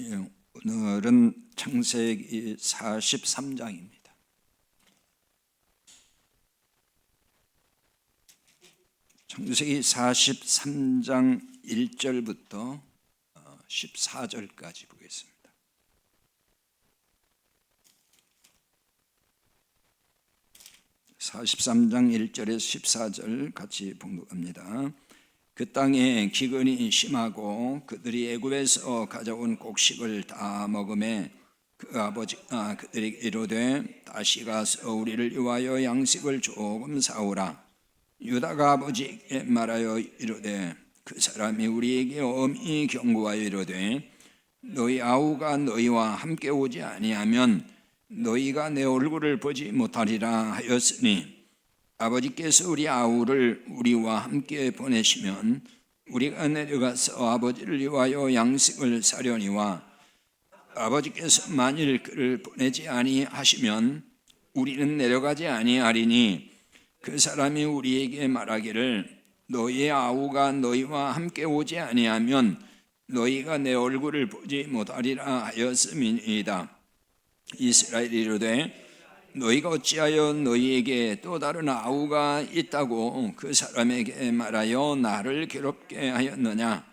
오늘은 창세기 43장입니다. 창세기 43장 1절부터 14절까지 보겠습니다. (43장) 1절에서 14절 같이 봉독합니다. 그 땅에 기근이 심하고 그들이 애굽에서 가져온 곡식을 다 먹음에 그 아버지가 그들에게 이르되 다시 가서 우리를 위하여 양식을 조금 사오라. 유다가 아버지에게 말하여 이르되 그 사람이 우리에게 엄히 경고하여 이르되 너희 아우가 너희와 함께 오지 아니하면 너희가 내 얼굴을 보지 못하리라 하였으니 아버지께서 우리 아우를 우리와 함께 보내시면 우리가 내려가서 아버지를 위하여 양식을 사려니와 아버지께서 만일 그를 보내지 아니하시면 우리는 내려가지 아니하리니 그 사람이 우리에게 말하기를 너희의 아우가 너희와 함께 오지 아니하면 너희가 내 얼굴을 보지 못하리라 하였음이니이다. 이스라엘이 이르되 너희가 어찌하여 너희에게 또 다른 아우가 있다고 그 사람에게 말하여 나를 괴롭게 하였느냐?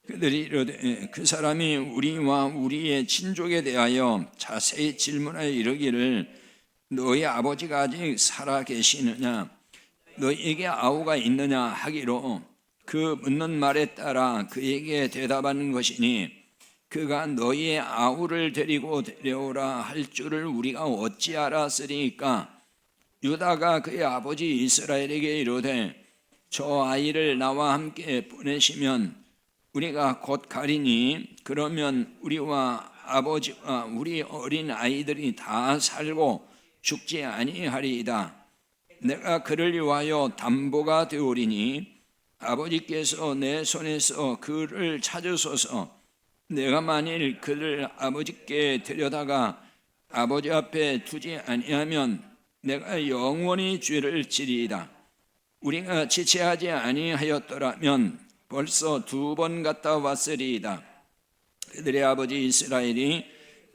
그들이 이르되 그 사람이 우리와 우리의 친족에 대하여 자세히 질문하여 이르기를 너희 아버지가 아직 살아 계시느냐? 너희에게 아우가 있느냐 하기로 그 묻는 말에 따라 그에게 대답하는 것이니 그가 너희의 아우를 데리고 데려오라 할 줄을 우리가 어찌 알았으리까? 유다가 그의 아버지 이스라엘에게 이르되 저 아이를 나와 함께 보내시면 우리가 곧 가리니 그러면 우리와 아버지와 우리 어린 아이들이 다 살고 죽지 아니하리이다. 내가 그를 위하여 담보가 되오리니 아버지께서 내 손에서 그를 찾으소서. 내가 만일 그를 아버지께 데려다가 아버지 앞에 두지 아니하면 내가 영원히 죄를 지리이다. 우리가 지체하지 아니하였더라면 벌써 2번 갔다 왔으리이다. 그들의 아버지 이스라엘이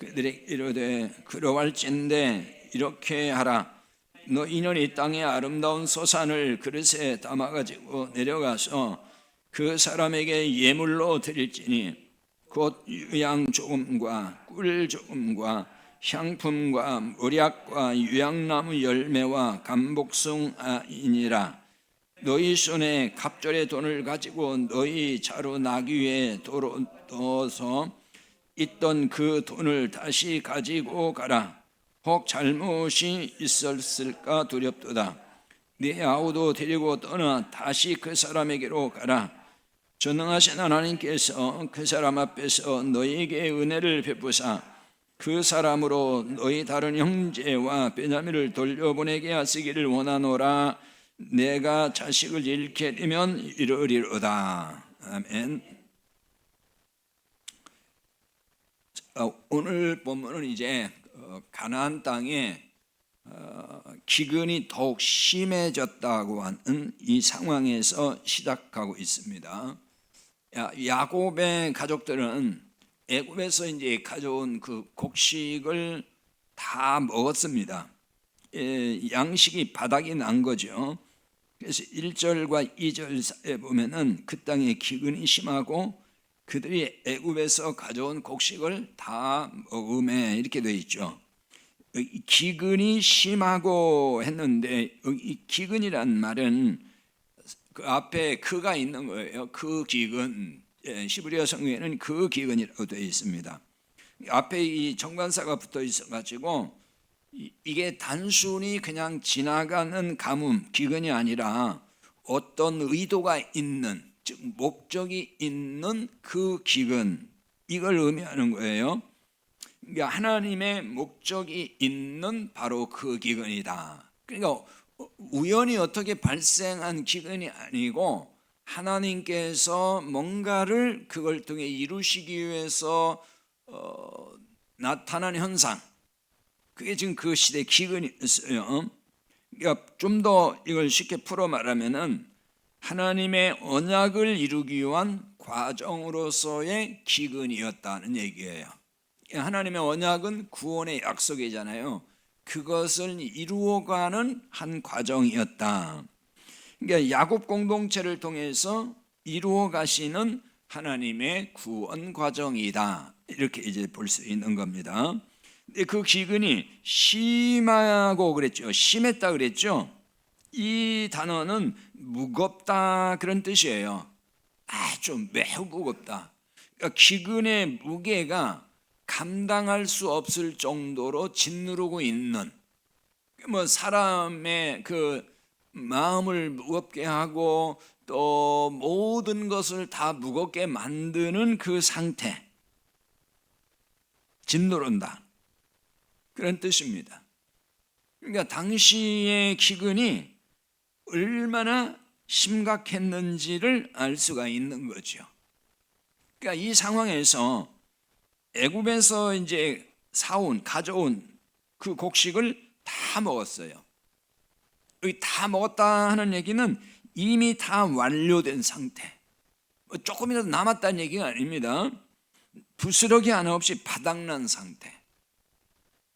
그들에게 이르되 그러할진대 이렇게 하라. 너희는 이 땅의 아름다운 소산을 그릇에 담아가지고 내려가서 그 사람에게 예물로 드릴지니 곧 유양 조금과 꿀 조금과 향품과 모략과 유향나무 열매와 감복숭아이니라. 너희 손에 갑절의 돈을 가지고 너희 자루 나귀에 도로 넣어서 있던 그 돈을 다시 가지고 가라. 혹 잘못이 있었을까 두렵도다. 네 아우도 데리고 떠나 다시 그 사람에게로 가라. 전능하신 하나님께서 그 사람 앞에서 너희에게 은혜를 베푸사 그 사람으로 너희 다른 형제와 베냐민을 돌려보내게 하시기를 원하노라. 내가 자식을 잃게 되면 이르리로다. 아멘. 오늘 본문은 이제 가나안 땅에 기근이 더욱 심해졌다고 하는 이 상황에서 시작하고 있습니다. 야곱의 가족들은 애굽에서 이제 가져온 그 곡식을 다 먹었습니다. 양식이 바닥이 난 거죠. 그래서 1절과 2절 사이에 보면은 그 땅에 기근이 심하고 그들이 애굽에서 가져온 곡식을 다 먹음에 이렇게 되어 있죠. 기근이 심하고 했는데 이 기근이란 말은 그 앞에 그가 있는 거예요. 그 기근. 히브리어 성경에는 그 기근이라고 되어 있습니다. 앞에 이 정관사가 붙어 있어가지고 이게 단순히 그냥 지나가는 가뭄, 기근이 아니라 어떤 의도가 있는, 즉 목적이 있는 그 기근, 이걸 의미하는 거예요. 그러니까 하나님의 목적이 있는 바로 그 기근이다. 그러니까 우연히 어떻게 발생한 기근이 아니고 하나님께서 뭔가를 그걸 통해 이루시기 위해서 나타난 현상, 그게 지금 그 시대의 기근이었어요. 그러니까 좀 더 이걸 쉽게 풀어 말하면은 하나님의 언약을 이루기 위한 과정으로서의 기근이었다는 얘기예요. 하나님의 언약은 구원의 약속이잖아요. 그것을 이루어가는 한 과정이었다. 그러니까 야곱 공동체를 통해서 이루어 가시는 하나님의 구원 과정이다. 이렇게 이제 볼 수 있는 겁니다. 근데 그 기근이 심하고 그랬죠. 심했다 그랬죠. 이 단어는 무겁다 그런 뜻이에요. 아주 매우 무겁다. 그러니까 기근의 무게가 감당할 수 없을 정도로 짓누르고 있는, 뭐 사람의 그 마음을 무겁게 하고 또 모든 것을 다 무겁게 만드는 그 상태, 짓누른다 그런 뜻입니다. 그러니까 당시의 기근이 얼마나 심각했는지를 알 수가 있는 거죠. 그러니까 이 상황에서 애굽에서 이제 가져온 그 곡식을 다 먹었어요. 여기 다 먹었다 하는 얘기는 이미 다 완료된 상태, 조금이라도 남았다는 얘기가 아닙니다. 부스러기 하나 없이 바닥난 상태,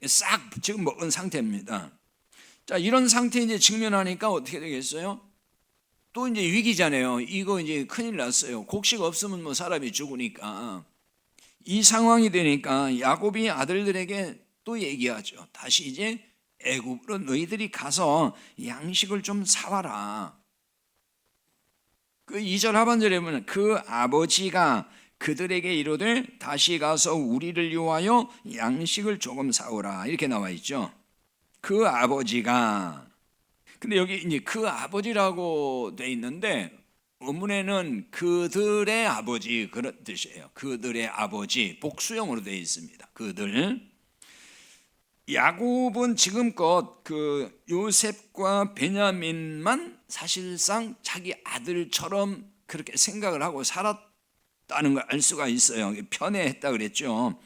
싹 지금 먹은 상태입니다. 자, 이런 상태에 이제 직면하니까 어떻게 되겠어요? 또 이제 위기잖아요. 이거 이제 큰일 났어요. 곡식 없으면 뭐 사람이 죽으니까. 이 상황이 되니까 야곱이 아들들에게 또 얘기하죠. 다시 이제 애굽으로 너희들이 가서 양식을 좀 사와라. 그 2절 하반절에 보면 그 아버지가 그들에게 이르되 다시 가서 우리를 위하여 양식을 조금 사오라, 이렇게 나와 있죠. 그 아버지가. 근데 여기 이제 그 아버지라고 돼 있는데 원문에는 그들의 아버지 그런 뜻이에요. 그들의 아버지, 복수형으로 되어 있습니다. 그들. 야곱은 지금껏 그 요셉과 베냐민만 사실상 자기 아들처럼 그렇게 생각을 하고 살았다는 걸 알 수가 있어요. 편애했다 그랬죠.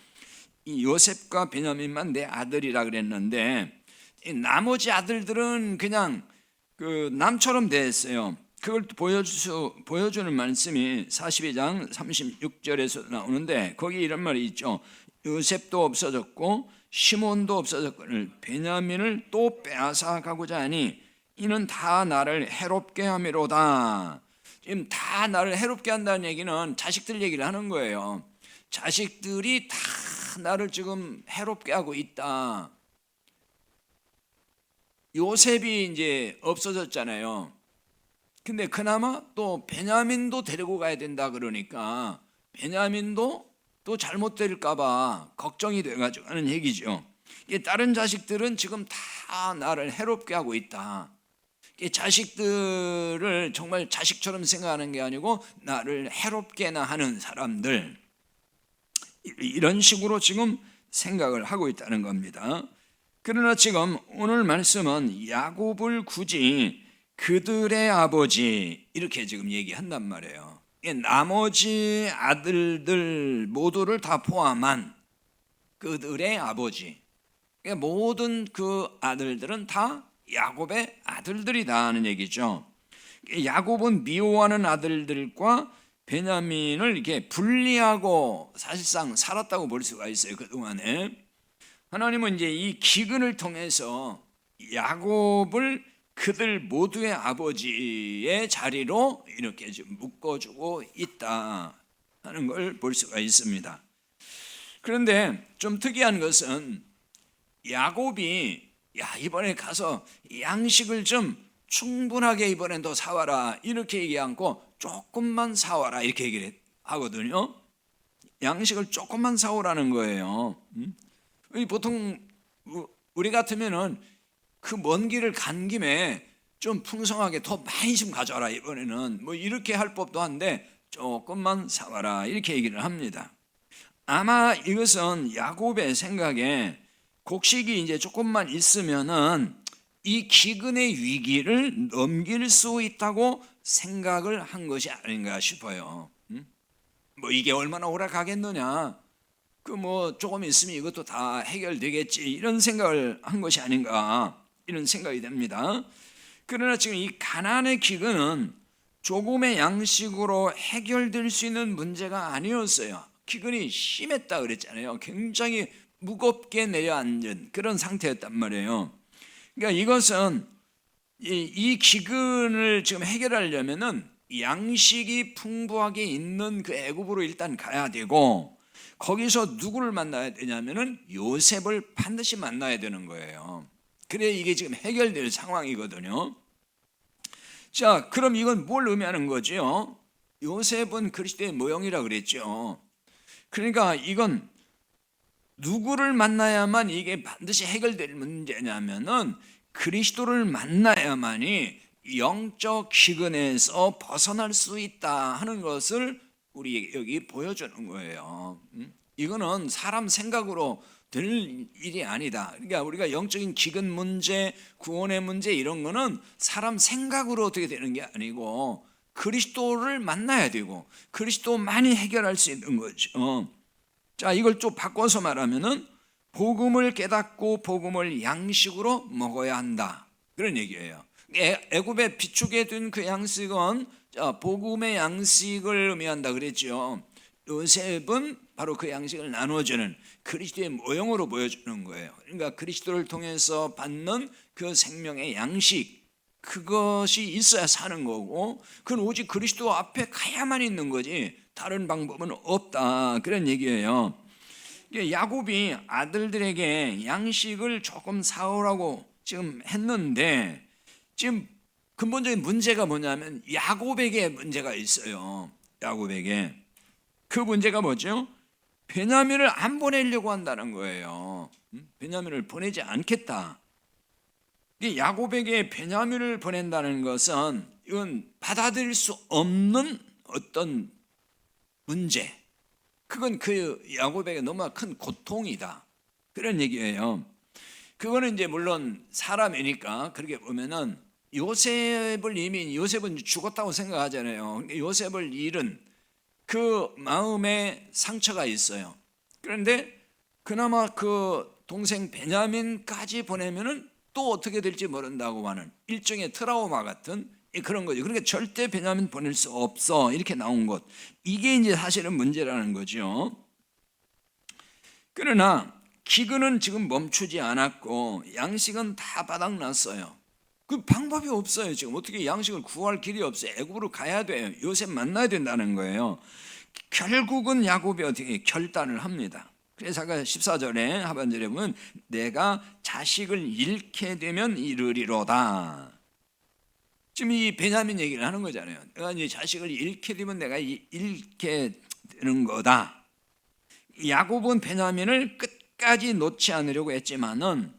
이 요셉과 베냐민만 내 아들이라 그랬는데 나머지 아들들은 그냥 그 남처럼 됐어요. 그걸 보여주는 말씀이 42장 36절에서 나오는데 거기 이런 말이 있죠. 요셉도 없어졌고 시몬도 없어졌거늘 베냐민을 또 빼앗아 가고자 하니 이는 다 나를 해롭게 함이로다. 지금 다 나를 해롭게 한다는 얘기는 자식들 얘기를 하는 거예요. 자식들이 다 나를 지금 해롭게 하고 있다. 요셉이 이제 없어졌잖아요. 근데 그나마 또 베냐민도 데리고 가야 된다 그러니까 베냐민도 또 잘못될까 봐 걱정이 돼가지고 하는 얘기죠. 다른 자식들은 지금 다 나를 해롭게 하고 있다. 자식들을 정말 자식처럼 생각하는 게 아니고 나를 해롭게나 하는 사람들, 이런 식으로 지금 생각을 하고 있다는 겁니다. 그러나 지금 오늘 말씀은 야곱을 굳이 그들의 아버지 이렇게 지금 얘기한단 말이에요. 나머지 아들들 모두를 다 포함한 그들의 아버지, 모든 그 아들들은 다 야곱의 아들들이다 하는 얘기죠. 야곱은 미워하는 아들들과 베냐민을 이렇게 분리하고 사실상 살았다고 볼 수가 있어요. 그동안에 하나님은 이제 이 기근을 통해서 야곱을 그들 모두의 아버지의 자리로 이렇게 좀 묶어주고 있다 하는 걸 볼 수가 있습니다. 그런데 좀 특이한 것은 야곱이 이번에 가서 양식을 좀 충분하게 이번엔 더 사와라 이렇게 얘기 않고 조금만 사와라 이렇게 얘기를 하거든요. 양식을 조금만 사오라는 거예요. 보통 우리 같으면은 그 먼 길을 간 김에 좀 풍성하게 더 많이 좀 가져와라 이번에는 뭐 이렇게 할 법도 한데 조금만 사와라 이렇게 얘기를 합니다. 아마 이것은 야곱의 생각에 곡식이 이제 조금만 있으면은 이 기근의 위기를 넘길 수 있다고 생각을 한 것이 아닌가 싶어요. 뭐 이게 얼마나 오래 가겠느냐, 그 뭐 조금 있으면 이것도 다 해결되겠지 이런 생각을 한 것이 아닌가 이런 생각이 됩니다. 그러나 지금 이 가나안의 기근은 조금의 양식으로 해결될 수 있는 문제가 아니었어요. 기근이 심했다 그랬잖아요. 굉장히 무겁게 내려앉은 그런 상태였단 말이에요. 그러니까 이것은 이 기근을 지금 해결하려면은 양식이 풍부하게 있는 그 애굽으로 일단 가야 되고, 거기서 누구를 만나야 되냐면은 요셉을 반드시 만나야 되는 거예요. 그래 이게 지금 해결될 상황이거든요. 자, 그럼 이건 뭘 의미하는 거죠? 요셉은 그리스도의 모형이라 그랬죠. 그러니까 이건 누구를 만나야만 이게 반드시 해결될 문제냐면은 그리스도를 만나야만이 영적 기근에서 벗어날 수 있다 하는 것을 우리 여기 보여주는 거예요. 이거는 사람 생각으로 될 일이 아니다. 그러니까 우리가 영적인 기근 문제, 구원의 문제 이런 거는 사람 생각으로 어떻게 되는 게 아니고 그리스도를 만나야 되고 그리스도만이 해결할 수 있는 거죠. 자, 이걸 좀 바꿔서 말하면은 복음을 깨닫고 복음을 양식으로 먹어야 한다, 그런 얘기예요. 애굽에 비축해 둔 그 양식은 복음의 양식을 의미한다 그랬죠. 요셉은 바로 그 양식을 나눠주는 그리스도의 모형으로 보여주는 거예요. 그러니까 그리스도를 통해서 받는 그 생명의 양식, 그것이 있어야 사는 거고, 그건 오직 그리스도 앞에 가야만 있는 거지 다른 방법은 없다, 그런 얘기예요. 야곱이 아들들에게 양식을 조금 사오라고 지금 했는데, 지금 근본적인 문제가 뭐냐면 야곱에게 문제가 있어요. 야곱에게 그 문제가 뭐죠? 베냐민을 안 보내려고 한다는 거예요. 베냐민을 보내지 않겠다. 야곱에게 베냐민을 보낸다는 것은 이건 받아들일 수 없는 어떤 문제, 그건 그 야곱에게 너무 큰 고통이다, 그런 얘기예요. 그거는 이제 물론 사람이니까 그렇게 보면은 요셉은 죽었다고 생각하잖아요. 요셉을 잃은 그 마음에 상처가 있어요. 그런데 그나마 그 동생 베냐민까지 보내면은 또 어떻게 될지 모른다고 하는 일종의 트라우마 같은 그런 거죠. 그러니까 절대 베냐민 보낼 수 없어, 이렇게 나온 것, 이게 이제 사실은 문제라는 거죠. 그러나 기근은 지금 멈추지 않았고 양식은 다 바닥났어요. 그 방법이 없어요. 지금 어떻게 양식을 구할 길이 없어요. 애굽으로 가야 돼요. 요셉 만나야 된다는 거예요. 결국은 야곱이 어떻게 결단을 합니다. 그래서 아까 14절에 하반절에 보면 내가 자식을 잃게 되면 이르리로다. 지금 이 베냐민 얘기를 하는 거잖아요. 내가 이제 자식을 잃게 되면 내가 잃게 되는 거다. 야곱은 베냐민을 끝까지 놓지 않으려고 했지만은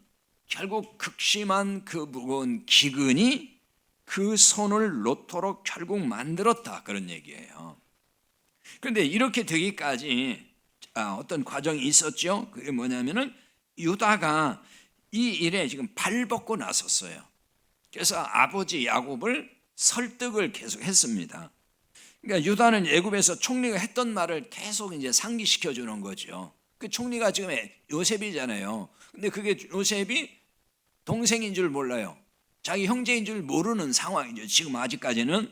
결국 극심한 그 무거운 기근이 그 손을 놓도록 결국 만들었다, 그런 얘기예요. 그런데 이렇게 되기까지 어떤 과정이 있었죠. 그게 뭐냐면은 유다가 이 일에 지금 발벗고 나섰어요. 그래서 아버지 야곱을 설득을 계속했습니다. 그러니까 유다는 애굽에서 총리가 했던 말을 계속 이제 상기시켜 주는 거죠. 그 총리가 지금 요셉이잖아요. 근데 그게 요셉이 동생인 줄 몰라요. 자기 형제인 줄 모르는 상황이죠. 지금 아직까지는.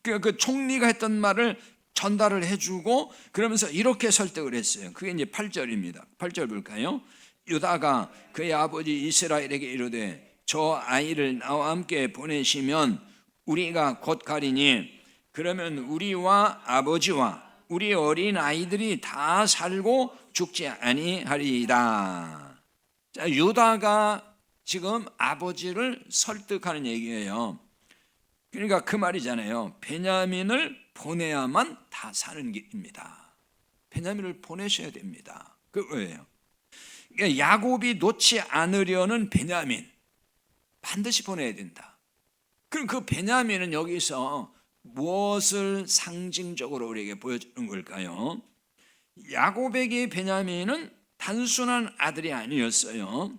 그러니까 그 총리가 했던 말을 전달을 해주고 그러면서 이렇게 설득을 했어요. 그게 이제 8절입니다. 8절 볼까요? 유다가 그의 아버지 이스라엘에게 이르되 저 아이를 나와 함께 보내시면 우리가 곧 가리니 그러면 우리와 아버지와 우리 어린 아이들이 다 살고 죽지 아니하리이다. 자, 유다가 지금 아버지를 설득하는 얘기예요. 그러니까 그 말이잖아요. 베냐민을 보내야만 다 사는 길입니다. 베냐민을 보내셔야 됩니다. 그거예요. 그러니까 야곱이 놓지 않으려는 베냐민 반드시 보내야 된다. 그럼 그 베냐민은 여기서 무엇을 상징적으로 우리에게 보여주는 걸까요? 야곱에게 베냐민은 단순한 아들이 아니었어요.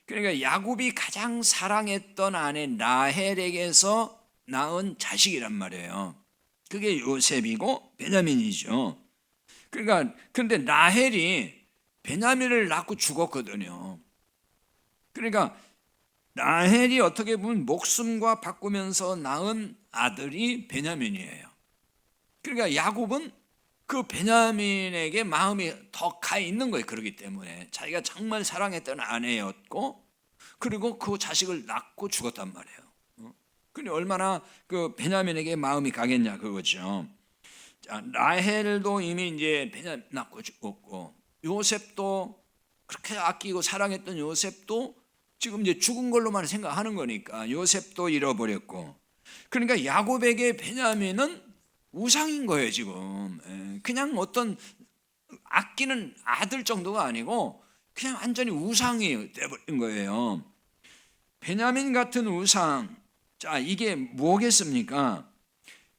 그러니까 야곱이 가장 사랑했던 아내 라헬에게서 낳은 자식이란 말이에요. 그게 요셉이고 베냐민이죠. 그러니까 근데 라헬이 베냐민을 낳고 죽었거든요. 그러니까 라헬이 어떻게 보면 목숨과 바꾸면서 낳은 아들이 베냐민이에요. 그러니까 야곱은 그 베냐민에게 마음이 더 가 있는 거예요. 그렇기 때문에 자기가 정말 사랑했던 아내였고, 그리고 그 자식을 낳고 죽었단 말이에요. 근데 얼마나 그 베냐민에게 마음이 가겠냐 그거죠. 자, 라헬도 이미 이제 베냐민 낳고 죽었고, 요셉도 그렇게 아끼고 사랑했던 요셉도 지금 이제 죽은 걸로만 생각하는 거니까 요셉도 잃어버렸고, 그러니까 야곱에게 베냐민은 우상인 거예요 지금. 그냥 어떤 아끼는 아들 정도가 아니고 그냥 완전히 우상이 되어버린 거예요. 베냐민 같은 우상, 자 이게 뭐겠습니까?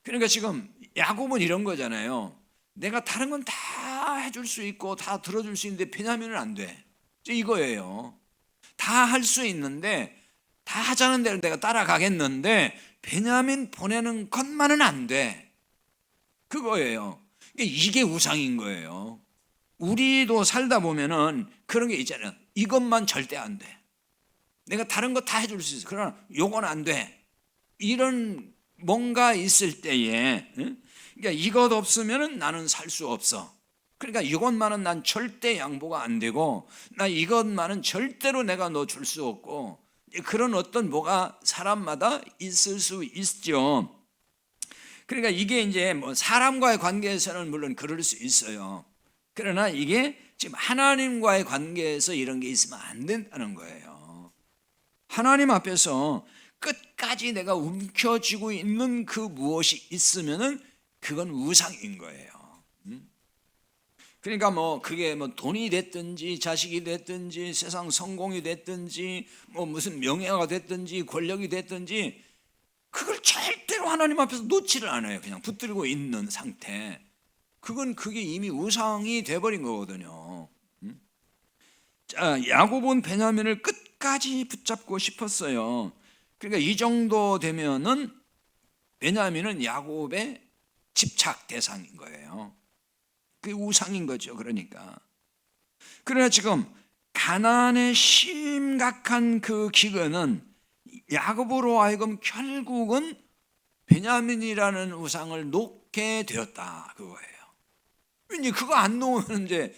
그러니까 지금 야곱은 이런 거잖아요. 내가 다른 건 다 해줄 수 있고 다 들어줄 수 있는데 베냐민은 안 돼. 이거예요. 다 할 수 있는데, 다 하자는 대로 내가 따라가겠는데 베냐민 보내는 것만은 안 돼. 그거예요. 이게 우상인 거예요. 우리도 살다 보면은 그런 게 있잖아요. 이것만 절대 안 돼. 내가 다른 거 다 해줄 수 있어. 그러나 요건 안 돼. 이런 뭔가 있을 때에, 그러니까 이것 없으면은 나는 살 수 없어. 그러니까 이것만은 난 절대 양보가 안 되고, 나 이것만은 절대로 내가 너 줄 수 없고, 그런 어떤 뭐가 사람마다 있을 수 있죠. 그러니까 이게 이제 뭐 사람과의 관계에서는 물론 그럴 수 있어요. 그러나 이게 지금 하나님과의 관계에서 이런 게 있으면 안 된다는 거예요. 하나님 앞에서 끝까지 내가 움켜쥐고 있는 그 무엇이 있으면은 그건 우상인 거예요. 그러니까 뭐 그게 뭐 돈이 됐든지 자식이 됐든지 세상 성공이 됐든지 뭐 무슨 명예가 됐든지 권력이 됐든지 그걸 절대로 하나님 앞에서 놓지를 않아요. 그냥 붙들고 있는 상태. 그게 이미 우상이 돼버린 거거든요. 자, 야곱은 베냐민을 끝까지 붙잡고 싶었어요. 그러니까 이 정도 되면은 베냐민은 야곱의 집착 대상인 거예요. 그게 우상인 거죠. 그러니까. 그러나 지금 가나안의 심각한 그 기근은 야곱으로 하여금 결국은 베냐민이라는 우상을 놓게 되었다 그거예요. 왠지 그거 안 놓으면 이제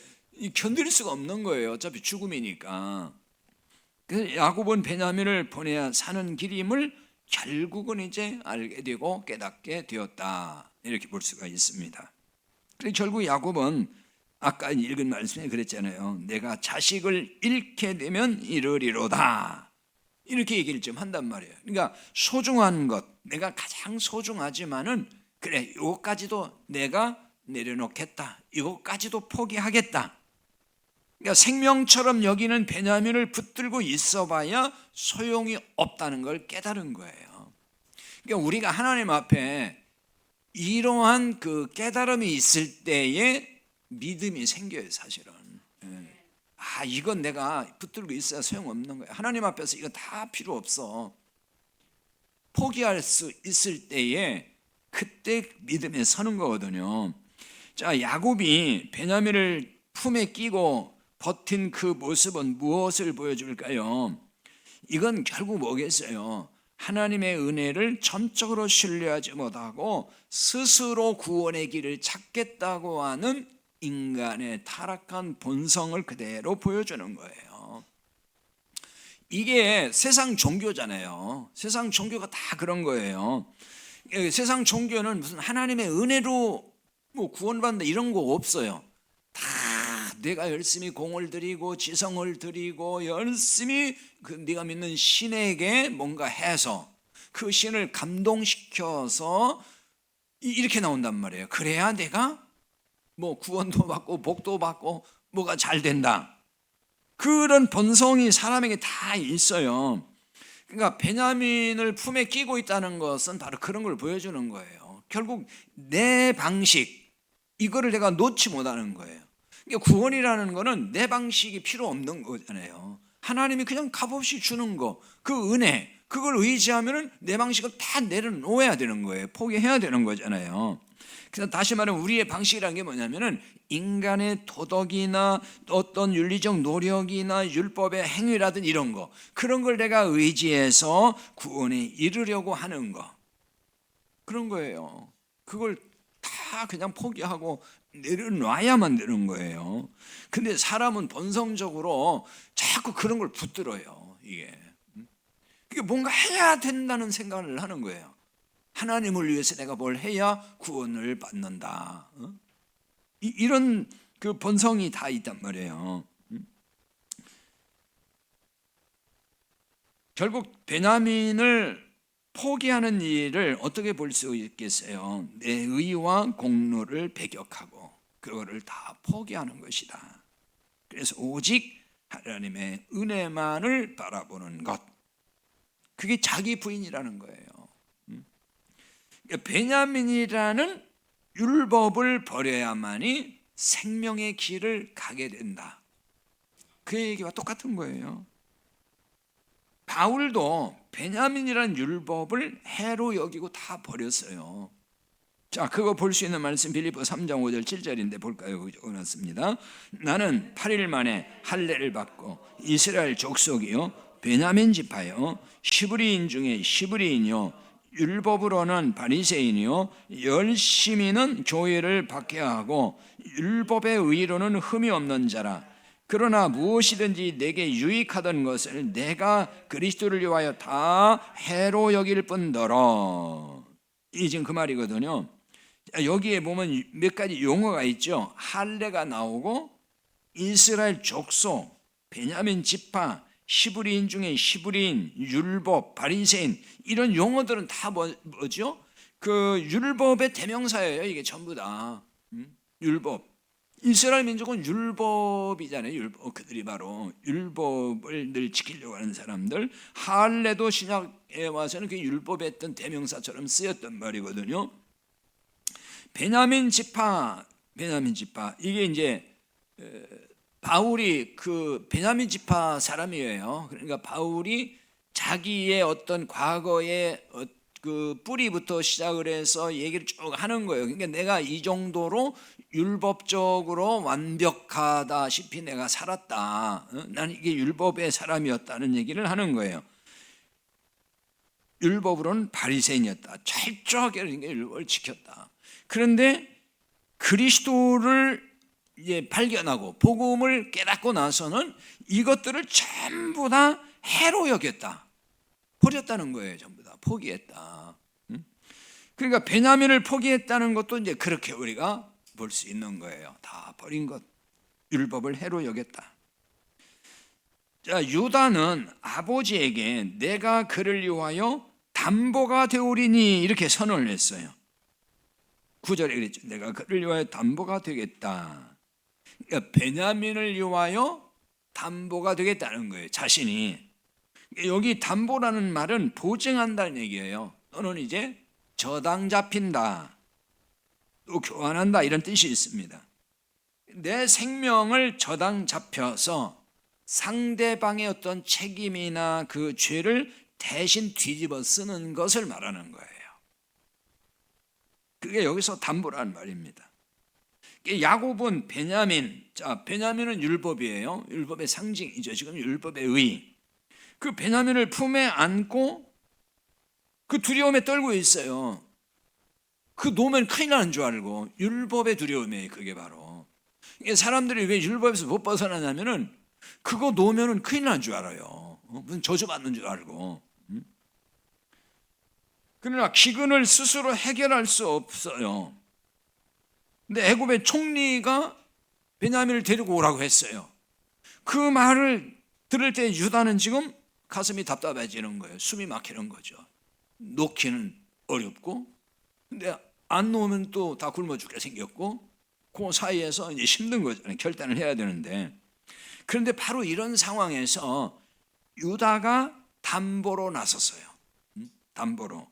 견딜 수가 없는 거예요. 어차피 죽음이니까. 그래서 야곱은 베냐민을 보내야 사는 길임을 결국은 이제 알게 되고 깨닫게 되었다. 이렇게 볼 수가 있습니다. 그래서 결국 야곱은 아까 읽은 말씀에 그랬잖아요. 내가 자식을 잃게 되면 이르리로다. 이렇게 얘기를 좀 한단 말이에요. 그러니까 소중한 것, 내가 가장 소중하지만은 그래, 이것까지도 내가 내려놓겠다. 이것까지도 포기하겠다. 그러니까 생명처럼 여기는 베냐민을 붙들고 있어봐야 소용이 없다는 걸 깨달은 거예요. 그러니까 우리가 하나님 앞에 이러한 그 깨달음이 있을 때에 믿음이 생겨요, 사실은. 아, 이건 내가 붙들고 있어야 소용없는 거야. 하나님 앞에서 이거 다 필요 없어. 포기할 수 있을 때에 그때 믿음에 서는 거거든요. 자, 야곱이 베냐민을 품에 끼고 버틴 그 모습은 무엇을 보여줄까요? 이건 결국 뭐겠어요? 하나님의 은혜를 전적으로 신뢰하지 못하고 스스로 구원의 길을 찾겠다고 하는 인간의 타락한 본성을 그대로 보여주는 거예요. 이게 세상 종교잖아요. 세상 종교가 다 그런 거예요. 세상 종교는 무슨 하나님의 은혜로 뭐 구원받는다 이런 거 없어요. 다 내가 열심히 공을 들이고 지성을 들이고 열심히 그 네가 믿는 신에게 뭔가 해서 그 신을 감동시켜서 이렇게 나온단 말이에요. 그래야 내가 뭐 구원도 받고 복도 받고 뭐가 잘 된다. 그런 본성이 사람에게 다 있어요. 그러니까 베냐민을 품에 끼고 있다는 것은 바로 그런 걸 보여주는 거예요. 결국 내 방식 이거를 내가 놓지 못하는 거예요. 그러니까 구원이라는 거는 내 방식이 필요 없는 거잖아요. 하나님이 그냥 값없이 주는 거, 그 은혜, 그걸 의지하면은 내 방식을 다 내려놓아야 되는 거예요. 포기해야 되는 거잖아요. 그래서 다시 말하면 우리의 방식이라는 게 뭐냐면은 인간의 도덕이나 어떤 윤리적 노력이나 율법의 행위라든 이런 거, 그런 걸 내가 의지해서 구원에 이르려고 하는 거, 그런 거예요. 그걸 다 그냥 포기하고 내려놔야만 되는 거예요. 근데 사람은 본성적으로 자꾸 그런 걸 붙들어요. 이게 뭔가 해야 된다는 생각을 하는 거예요. 하나님을 위해서 내가 뭘 해야 구원을 받는다. 이런 그 본성이 다 있단 말이에요. 결국 베냐민을 포기하는 일을 어떻게 볼 수 있겠어요? 내 의와 공로를 배격하고 그거를 다 포기하는 것이다. 그래서 오직 하나님의 은혜만을 바라보는 것, 그게 자기 부인이라는 거예요. 베냐민이라는 율법을 버려야만이 생명의 길을 가게 된다. 그 얘기와 똑같은 거예요. 바울도 베냐민이라는 율법을 해로 여기고 다 버렸어요. 자, 그거 볼 수 있는 말씀 빌립보 3장 5절 7절인데 볼까요? 적어놨습니다. 나는 8일 만에 할례를 받고 이스라엘 족속이요 베냐민 지파요 시브리인 중에 시브리인이요 율법으로는 바리새인이요 열심히는 교회를 박해하고 율법의 의로는 흠이 없는 자라. 그러나 무엇이든지 내게 유익하던 것을 내가 그리스도를 위하여 다 해로 여길 뿐더러. 이 지금 그 말이거든요. 여기에 보면 몇 가지 용어가 있죠. 할례가 나오고 이스라엘 족속, 베냐민 지파, 시브리인 중에 시브리인, 율법, 바리새인, 이런 용어들은 다 뭐죠? 그 율법의 대명사예요. 이게 전부 다 율법. 이스라엘 민족은 율법이잖아요. 율법. 그들이 바로 율법을 늘 지키려고 하는 사람들. 할례도 신약에 와서는 그 율법의 어떤 대명사처럼 쓰였던 말이거든요. 베냐민 지파 이게 이제 바울이 그 베냐민 지파 사람이에요. 그러니까 바울이 자기의 어떤 과거의 그 뿌리부터 시작을 해서 얘기를 쭉 하는 거예요. 그러니까 내가 이 정도로 율법적으로 완벽하다시피 내가 살았다. 나는 이게 율법의 사람이었다는 얘기를 하는 거예요. 율법으로는 바리새인이었다. 철저하게 율법을 지켰다. 그런데 그리스도를 이제 발견하고 복음을 깨닫고 나서는 이것들을 전부 다 해로 여겼다. 버렸다는 거예요. 전부 다 포기했다. 그러니까 베냐민을 포기했다는 것도 이제 그렇게 우리가 볼 수 있는 거예요. 다 버린 것, 율법을 해로 여겼다. 자, 유다는 아버지에게 내가 그를 위하여 담보가 되오리니 이렇게 선언을 했어요. 9절에 그랬죠. 내가 그를 위하여 담보가 되겠다. 그러니까 베냐민을 위하여 담보가 되겠다는 거예요. 자신이. 여기 담보라는 말은 보증한다는 얘기예요. 또는 이제 저당 잡힌다, 또 교환한다, 이런 뜻이 있습니다. 내 생명을 저당 잡혀서 상대방의 어떤 책임이나 그 죄를 대신 뒤집어 쓰는 것을 말하는 거예요. 그게 여기서 담보라는 말입니다. 야곱은 베냐민, 자, 베냐민은 율법이에요. 율법의 상징이죠. 지금 율법의 의. 그 베냐민을 품에 안고 그 두려움에 떨고 있어요. 그 놓으면 큰일 나는 줄 알고. 율법의 두려움이에요. 그게 바로. 사람들이 왜 율법에서 못 벗어나냐면은 그거 놓으면 큰일 나는 줄 알아요. 무슨 저주받는 줄 알고. 그러나 기근을 스스로 해결할 수 없어요. 근데 애굽의 총리가 베냐민을 데리고 오라고 했어요. 그 말을 들을 때 유다는 지금 가슴이 답답해지는 거예요. 숨이 막히는 거죠. 놓기는 어렵고, 근데 안 놓으면 또 다 굶어 죽게 생겼고, 그 사이에서 이제 힘든 거잖아요. 결단을 해야 되는데. 그런데 바로 이런 상황에서 유다가 담보로 나섰어요. 담보로.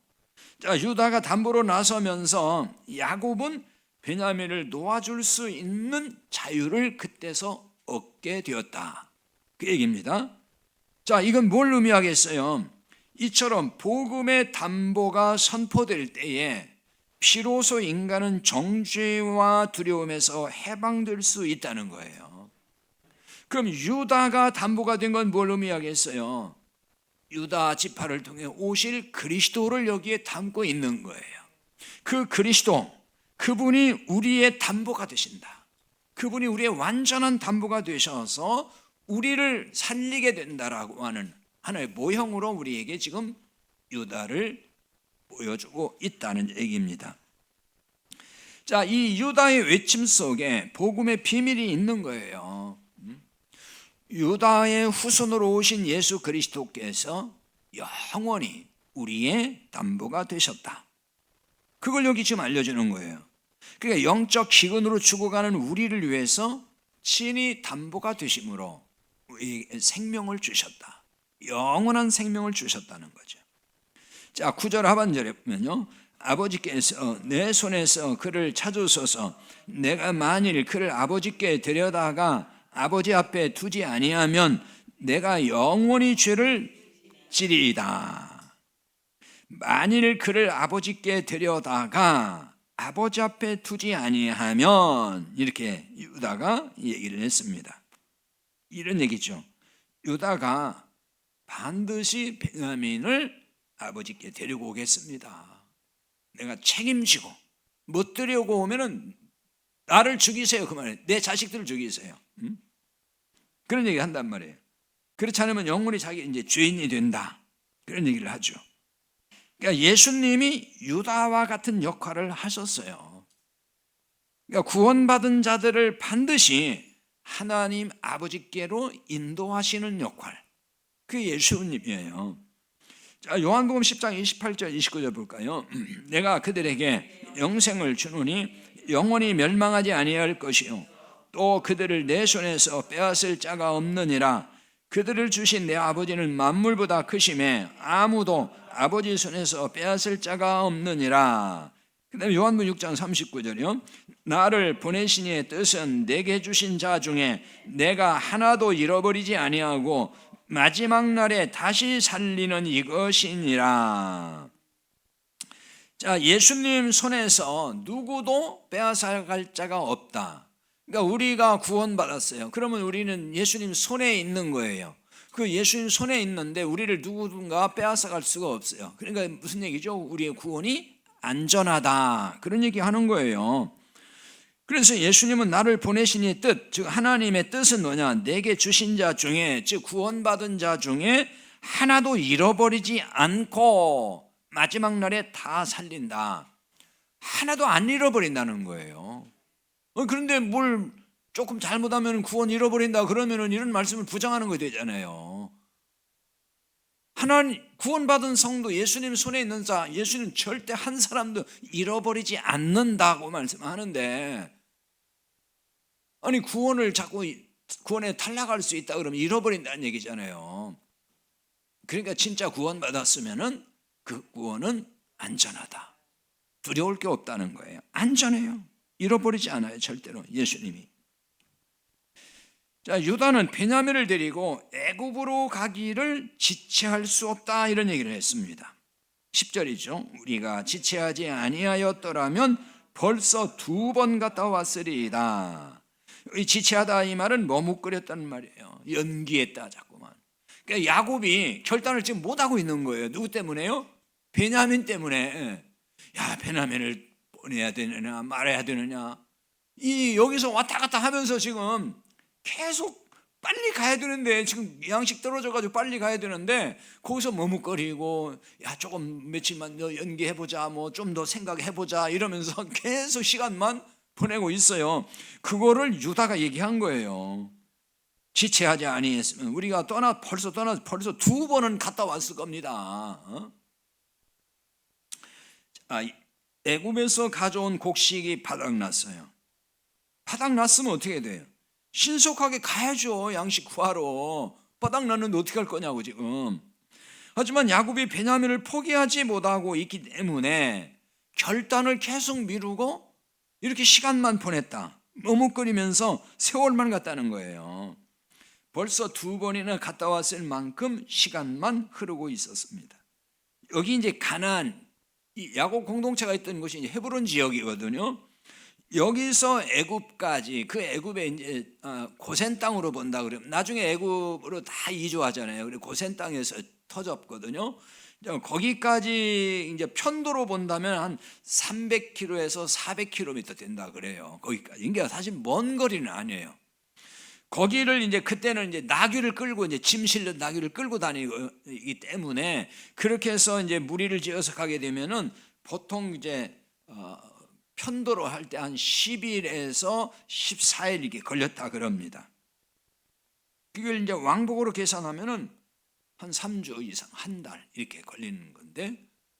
자, 유다가 담보로 나서면서 야곱은 베냐민을 놓아줄 수 있는 자유를 그때서 얻게 되었다. 그 얘기입니다. 자, 이건 뭘 의미하겠어요? 이처럼 복음의 담보가 선포될 때에 비로소 인간은 정죄와 두려움에서 해방될 수 있다는 거예요. 그럼 유다가 담보가 된 건 뭘 의미하겠어요? 유다 지파를 통해 오실 그리스도를 여기에 담고 있는 거예요. 그 그리스도, 그분이 우리의 담보가 되신다. 그분이 우리의 완전한 담보가 되셔서 우리를 살리게 된다라고 하는 하나의 모형으로 우리에게 지금 유다를 보여주고 있다는 얘기입니다. 자, 이 유다의 외침 속에 복음의 비밀이 있는 거예요. 유다의 후손으로 오신 예수 그리스도께서 영원히 우리의 담보가 되셨다. 그걸 여기 지금 알려주는 거예요. 그러니까 영적 기근으로 죽어가는 우리를 위해서 친히 담보가 되심으로 우리에게 생명을 주셨다. 영원한 생명을 주셨다는 거죠. 자, 9절 하반절에 보면요, 아버지께서 내 손에서 그를 찾으소서. 내가 만일 그를 아버지께 데려다가 아버지 앞에 두지 아니하면 내가 영원히 죄를 지리이다. 만일 그를 아버지께 데려다가 아버지 앞에 두지 아니하면, 이렇게 유다가 얘기를 했습니다. 이런 얘기죠. 유다가 반드시 베냐민을 아버지께 데리고 오겠습니다. 내가 책임지고 못 데려오고 오면은 나를 죽이세요. 그 말이에요. 내 자식들을 죽이세요. 그런 얘기 한단 말이에요. 그렇지 않으면 영원히 자기 이제 죄인이 된다. 그런 얘기를 하죠. 그러니까 예수님이 유다와 같은 역할을 하셨어요. 그러니까 구원받은 자들을 반드시 하나님 아버지께로 인도하시는 역할, 그게 예수님이에요. 자, 요한복음 10장 28절 29절 볼까요? 내가 그들에게 영생을 주노니 영원히 멸망하지 아니할 것이요 또 그들을 내 손에서 빼앗을 자가 없느니라. 그들을 주신 내 아버지는 만물보다 크심에 아무도 아버지 손에서 빼앗을 자가 없느니라. 그 다음에 요한복음 6장 39절이요. 나를 보내신 이의 뜻은 내게 주신 자 중에 내가 하나도 잃어버리지 아니하고 마지막 날에 다시 살리는 이것이니라. 자, 예수님 손에서 누구도 빼앗아갈 자가 없다. 그러니까 우리가 구원받았어요. 그러면 우리는 예수님 손에 있는 거예요. 그 예수님 손에 있는데 우리를 누군가 빼앗아갈 수가 없어요. 그러니까 무슨 얘기죠? 우리의 구원이 안전하다, 그런 얘기 하는 거예요. 그래서 예수님은 나를 보내신 이 뜻, 즉 하나님의 뜻은 뭐냐? 내게 주신 자 중에, 즉 구원받은 자 중에 하나도 잃어버리지 않고 마지막 날에 다 살린다. 하나도 안 잃어버린다는 거예요. 그런데 뭘 조금 잘못하면 구원 잃어버린다 그러면은 이런 말씀을 부정하는 거 되잖아요. 하나님 구원받은 성도, 예수님 손에 있는 자, 예수님 절대 한 사람도 잃어버리지 않는다고 말씀하는데, 아니 구원을 자꾸 구원에 탈락할 수 있다 그러면 잃어버린다는 얘기잖아요. 그러니까 진짜 구원받았으면은 그 구원은 안전하다, 두려울 게 없다는 거예요. 안전해요. 잃어버리지 않아요, 절대로 예수님이. 자, 유다는 베냐민을 데리고 애굽으로 가기를 지체할 수 없다, 이런 얘기를 했습니다. 10절이죠. 우리가 지체하지 아니하였더라면 벌써 2번 갔다 왔으리이다. 이 지체하다 이 말은 머뭇거렸다는 말이에요. 연기했다 자꾸만. 그러니까 야곱이 결단을 지금 못하고 있는 거예요. 누구 때문에요? 베냐민 때문에. 야, 베냐민을 보내야 되느냐 말아야 되느냐, 이 여기서 왔다 갔다 하면서 지금 계속 빨리 가야 되는데, 지금 양식 떨어져가지고 빨리 가야 되는데 거기서 머뭇거리고, 야 조금 며칠만 더 연기해보자, 뭐 좀 더 생각해보자 이러면서 계속 시간만 보내고 있어요. 그거를 유다가 얘기한 거예요. 지체하지 아니했으면 우리가 벌써 2번은 갔다 왔을 겁니다. 애굽에서 가져온 곡식이 바닥났어요. 바닥났으면 어떻게 돼요? 신속하게 가야죠. 양식 구하러. 바닥났는데 어떻게 할 거냐고 지금. 하지만 야곱이 베냐민을 포기하지 못하고 있기 때문에 결단을 계속 미루고 이렇게 시간만 보냈다. 머뭇거리면서 세월만 갔다는 거예요. 벌써 2번이나 갔다 왔을 만큼 시간만 흐르고 있었습니다. 여기 이제 가나안, 이 야곱 공동체가 있던 곳이 이제 헤브론 지역이거든요. 여기서 애굽까지, 그 애굽에 이제 고센 땅으로 본다 그러면 나중에 애굽으로 다 이주하잖아요. 그리고 고센 땅에서 터졌거든요. 거기까지 이제 편도로 본다면 한 300km에서 400km 된다 그래요. 거기까지. 그러니까 사실 먼 거리는 아니에요. 거기를 이제 그때는 이제 나귀를 끌고 이제 짐 실는 나귀를 끌고 다니기 때문에 그렇게 해서 이제 무리를 지어서 가게 되면은 보통 이제 편도로 할 때 한 10일에서 14일 이렇게 걸렸다 그럽니다. 그걸 이제 왕복으로 계산하면은 한 3주 이상, 한 달 이렇게 걸리는 건데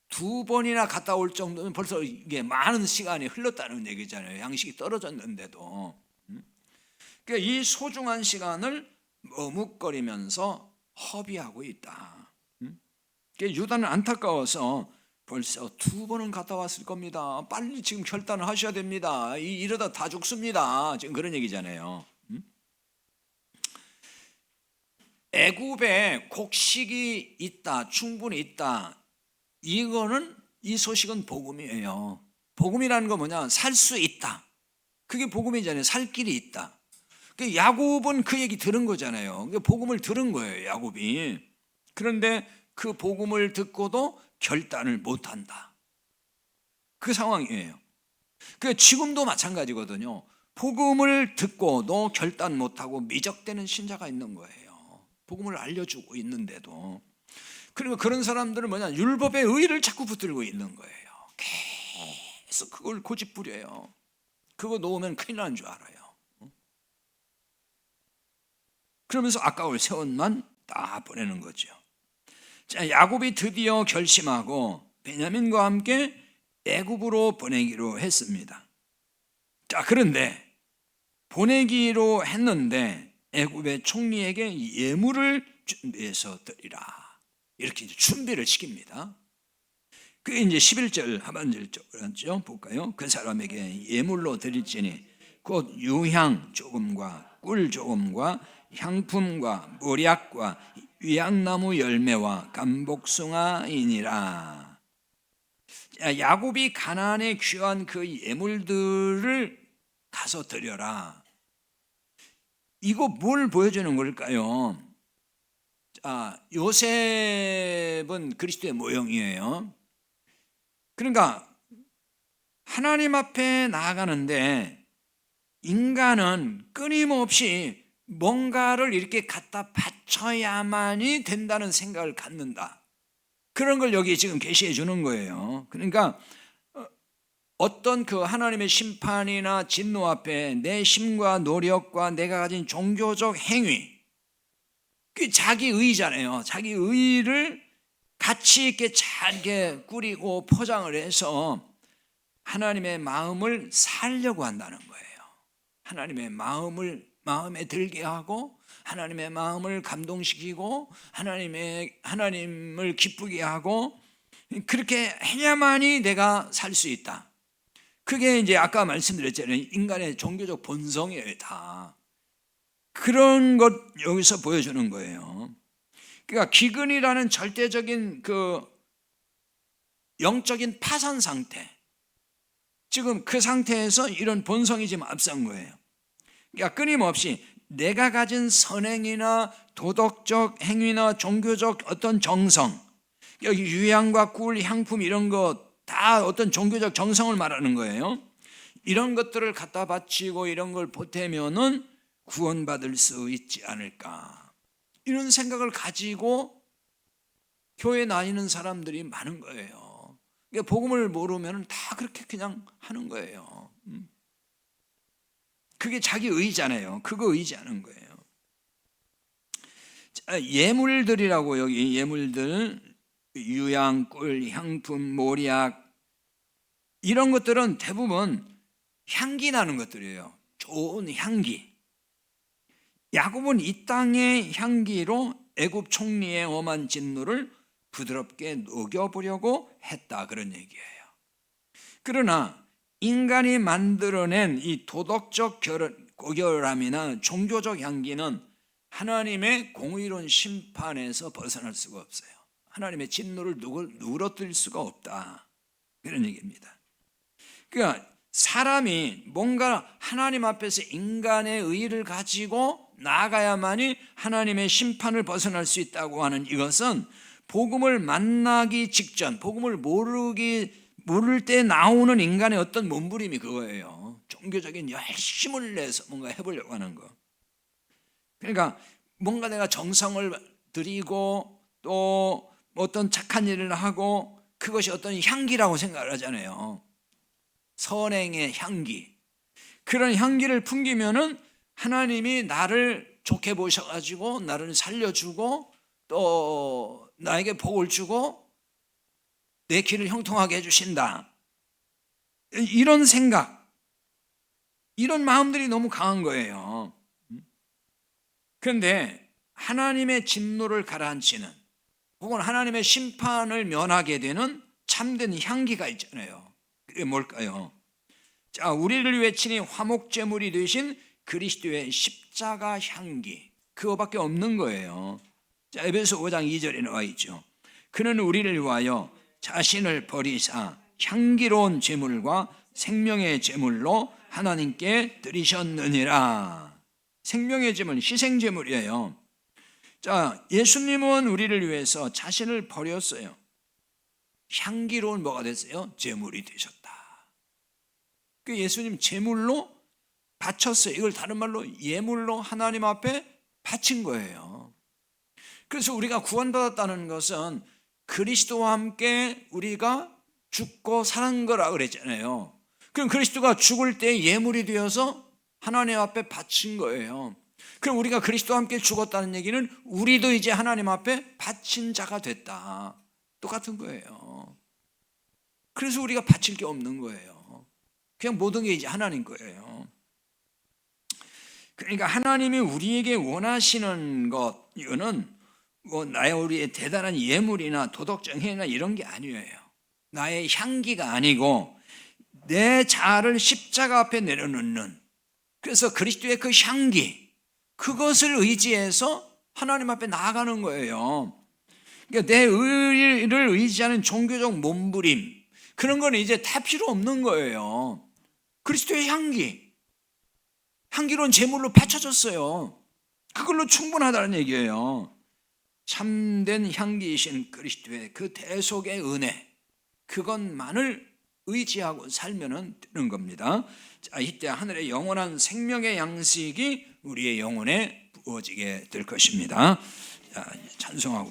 2번이나 갔다 올 정도면 벌써 이게 많은 시간이 흘렀다는 얘기잖아요. 양식이 떨어졌는데도. 그러니까 이 소중한 시간을 머뭇거리면서 허비하고 있다. 그러니까 유다는 안타까워서 벌써 2번은 갔다 왔을 겁니다. 빨리 지금 결단을 하셔야 됩니다. 이러다 다 죽습니다. 지금 그런 얘기잖아요. 애굽에 곡식이 있다, 충분히 있다. 이거는 이 소식은 복음이에요. 복음이라는 건 뭐냐? 살 수 있다. 그게 복음이잖아요. 살 길이 있다. 야곱은 그 얘기 들은 거잖아요. 복음을 들은 거예요, 야곱이. 그런데 그 복음을 듣고도 결단을 못한다. 그 상황이에요. 지금도 마찬가지거든요. 복음을 듣고도 결단 못하고 미적대는 신자가 있는 거예요. 복음을 알려주고 있는데도. 그리고 그런 사람들은 뭐냐? 율법의 의의를 자꾸 붙들고 있는 거예요. 계속 그걸 고집부려요. 그거 놓으면 큰일 나는 줄 알아요. 그러면서 아까울 세원만 다 보내는 거죠. 자, 야곱이 드디어 결심하고 베냐민과 함께 애굽으로 보내기로 했습니다. 자, 그런데 보내기로 했는데 애굽의 총리에게 예물을 준비해서 드리라. 이렇게 준비를 시킵니다. 그게 이제 11절 하반절죠. 볼까요? 그 사람에게 예물로 드릴지니 곧 유향 조금과 꿀 조금과 향품과 모략과 위향나무 열매와 감복숭아이니라. 야곱이 가나안에 귀한 그 예물들을 가서 드려라. 이거 뭘 보여주는 걸까요? 요셉은 그리스도의 모형이에요. 그러니까 하나님 앞에 나아가는데 인간은 끊임없이 뭔가를 이렇게 갖다 바쳐야만이 된다는 생각을 갖는다. 그런 걸 여기 지금 계시해 주는 거예요. 그러니까 어떤 그 하나님의 심판이나 진노 앞에 내 힘과 노력과 내가 가진 종교적 행위, 그 자기 의잖아요. 자기 의를 가치 있게 잘게 꾸리고 포장을 해서 하나님의 마음을 살려고 한다는 거예요. 하나님의 마음에 들게 하고 하나님의 마음을 감동시키고 하나님을 기쁘게 하고 그렇게 해야만이 내가 살 수 있다. 그게 이제 아까 말씀드렸잖아요. 인간의 종교적 본성이에요, 다. 그런 것 여기서 보여주는 거예요. 그러니까 기근이라는 절대적인 그 영적인 파산 상태, 지금 그 상태에서 이런 본성이 지금 앞선 거예요. 그러니까 끊임없이 내가 가진 선행이나 도덕적 행위나 종교적 어떤 정성, 여기 유향과 꿀, 향품 이런 거 다 어떤 종교적 정성을 말하는 거예요. 이런 것들을 갖다 바치고 이런 걸 보태면은 구원받을 수 있지 않을까, 이런 생각을 가지고 교회 다니는 사람들이 많은 거예요. 그러니까 복음을 모르면 다 그렇게 그냥 하는 거예요. 그게 자기 의잖아요. 그거 의지 않은 거예요. 예물들이라고, 여기 예물들, 유향, 꿀, 향품, 모략, 이런 것들은 대부분 향기 나는 것들이에요. 좋은 향기. 야곱은 이 땅의 향기로 애굽 총리의 엄한 진노를 부드럽게 녹여보려고 했다, 그런 얘기예요. 그러나 인간이 만들어낸 이 도덕적 고결함이나 종교적 향기는 하나님의 공의로운 심판에서 벗어날 수가 없어요. 하나님의 진노를 누그러뜨릴 수가 없다. 그런 얘기입니다. 그러니까 사람이 뭔가 하나님 앞에서 인간의 의의를 가지고 나아가야만이 하나님의 심판을 벗어날 수 있다고 하는 이것은 복음을 만나기 직전, 복음을 모를 때 나오는 인간의 어떤 몸부림이 그거예요. 종교적인 열심을 내서 뭔가 해보려고 하는 거. 그러니까 뭔가 내가 정성을 들이고 또 어떤 착한 일을 하고 그것이 어떤 향기라고 생각을 하잖아요. 선행의 향기. 그런 향기를 풍기면은 하나님이 나를 좋게 보셔가지고 나를 살려주고 또 나에게 복을 주고 내 길을 형통하게 해주신다. 이런 생각, 이런 마음들이 너무 강한 거예요. 그런데 하나님의 진노를 가라앉히는 혹은 하나님의 심판을 면하게 되는 참된 향기가 있잖아요. 그게 뭘까요? 자, 우리를 위해 친히 화목제물이 되신 그리스도의 십자가 향기, 그거밖에 없는 거예요. 자, 에베소 5장 2절에 나와 있죠. 그는 우리를 위하여 자신을 버리사 향기로운 제물과 생명의 제물로 하나님께 드리셨느니라. 생명의 제물, 희생 제물이에요. 자, 예수님은 우리를 위해서 자신을 버렸어요. 향기로운 뭐가 됐어요? 제물이 되셨다. 그 예수님 제물로 바쳤어요. 이걸 다른 말로 예물로 하나님 앞에 바친 거예요. 그래서 우리가 구원받았다는 것은 그리스도와 함께 우리가 죽고 사는 거라 그랬잖아요. 그럼 그리스도가 죽을 때 예물이 되어서 하나님 앞에 바친 거예요. 그럼 우리가 그리스도와 함께 죽었다는 얘기는 우리도 이제 하나님 앞에 바친 자가 됐다. 똑같은 거예요. 그래서 우리가 바칠 게 없는 거예요. 그냥 모든 게 이제 하나님 거예요. 그러니까 하나님이 우리에게 원하시는 것, 이거는 뭐 우리의 대단한 예물이나 도덕적 행위나 이런 게 아니에요. 나의 향기가 아니고 내 자아를 십자가 앞에 내려놓는, 그래서 그리스도의 그 향기, 그것을 의지해서 하나님 앞에 나아가는 거예요. 그러니까 내 의를 의지하는 종교적 몸부림, 그런 건 이제 다 필요 없는 거예요. 그리스도의 향기로운 제물로 바쳐졌어요. 그걸로 충분하다는 얘기예요. 참된 향기이신 그리스도의 그 대속의 은혜, 그것만을 의지하고 살면 되는 겁니다. 자, 이때 하늘의 영원한 생명의 양식이 우리의 영혼에 부어지게 될 것입니다. 자, 찬송하고